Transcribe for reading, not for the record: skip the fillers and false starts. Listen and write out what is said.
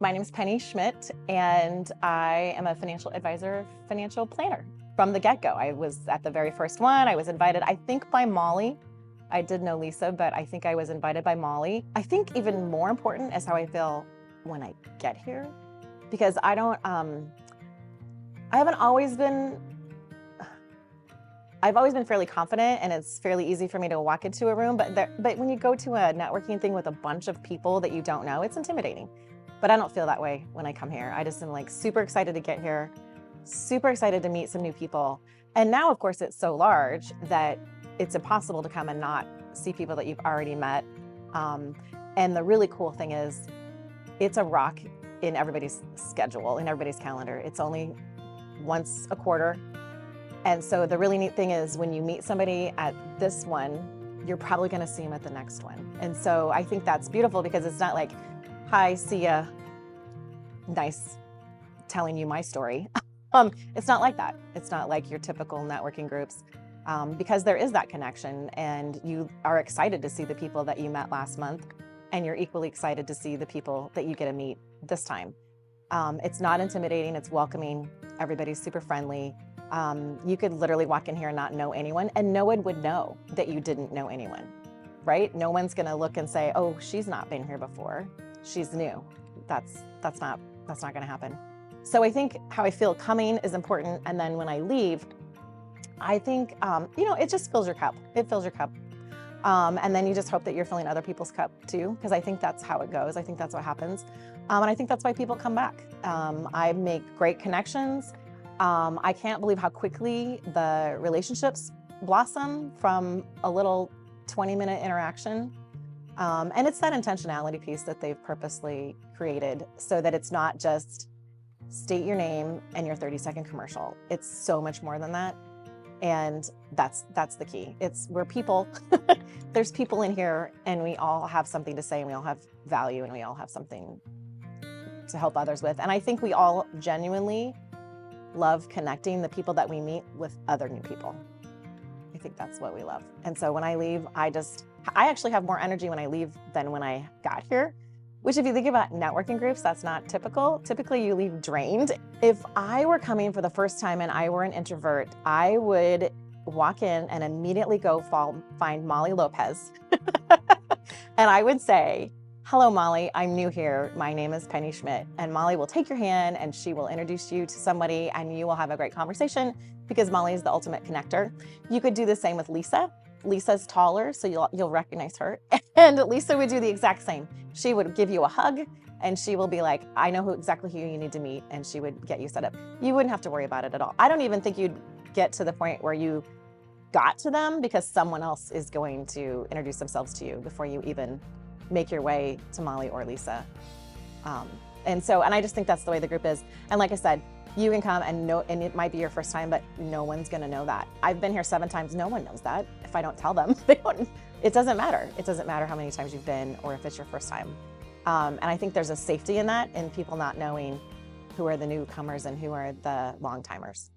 My name is Penny Schmidt, and I am a financial advisor, financial planner. From the get-go, I was at the very first one. I was invited, I think, by Molly. I did know Lisa, but I think I was invited by Molly. I think even more important is how I feel when I get here, because I haven't always been, I've always been fairly confident, and it's fairly easy for me to walk into a room, but when you go to a networking thing with a bunch of people that you don't know, it's intimidating. But I don't feel that way when I come here. I just am like super excited to get here, super excited to meet some new people. And now, of course, it's so large that it's impossible to come and not see people that you've already met. And the really cool thing is it's a rock in everybody's schedule, in everybody's calendar. It's only once a quarter. And so the really neat thing is when you meet somebody at this one, you're probably gonna see them at the next one. And so I think that's beautiful because it's not like, hi, see ya, nice telling you my story. It's not like that. It's not like your typical networking groups because there is that connection and you are excited to see the people that you met last month and you're equally excited to see the people that you get to meet this time. It's not intimidating, it's welcoming. Everybody's super friendly. You could literally walk in here and not know anyone and no one would know that you didn't know anyone, right? No one's gonna look and say, oh, she's not been here before. She's new. That's not gonna happen. So I think how I feel coming is important. And then when I leave, I think, it just fills your cup. It fills your cup. And then you just hope that you're filling other people's cup too, because I think that's how it goes. I think that's what happens. And I think that's why people come back. I make great connections. I can't believe how quickly the relationships blossom from a little 20-minute interaction. And it's that intentionality piece that they've purposely created so that it's not just state your name and your 30-second commercial. It's so much more than that. And that's the key. We're people. There's people in here and we all have something to say and we all have value and we all have something to help others with. And I think we all genuinely love connecting the people that we meet with other new people. I think that's what we love. And so when I leave, I actually have more energy when I leave than when I got here, which if you think about networking groups, that's not typical. Typically you leave drained. If I were coming for the first time and I were an introvert, I would walk in and immediately go find Molly Lopez. And I would say, hello, Molly, I'm new here. My name is Penny Schmidt. And Molly will take your hand and she will introduce you to somebody and you will have a great conversation because Molly is the ultimate connector. You could do the same with Lisa. Lisa's taller, so you'll recognize her. And Lisa would do the exact same. She would give you a hug and she will be like, I know exactly who you need to meet, and she would get you set up. You wouldn't have to worry about it at all. I don't even think you'd get to the point where you got to them because someone else is going to introduce themselves to you before you even make your way to Molly or Lisa. And I just think that's the way the group is. And like I said, you can come and it might be your first time, but no one's gonna know that. I've been here 7 times, no one knows that. If I don't tell them, it doesn't matter. It doesn't matter how many times you've been or if it's your first time. And I think there's a safety in that, in people not knowing who are the newcomers and who are the long timers.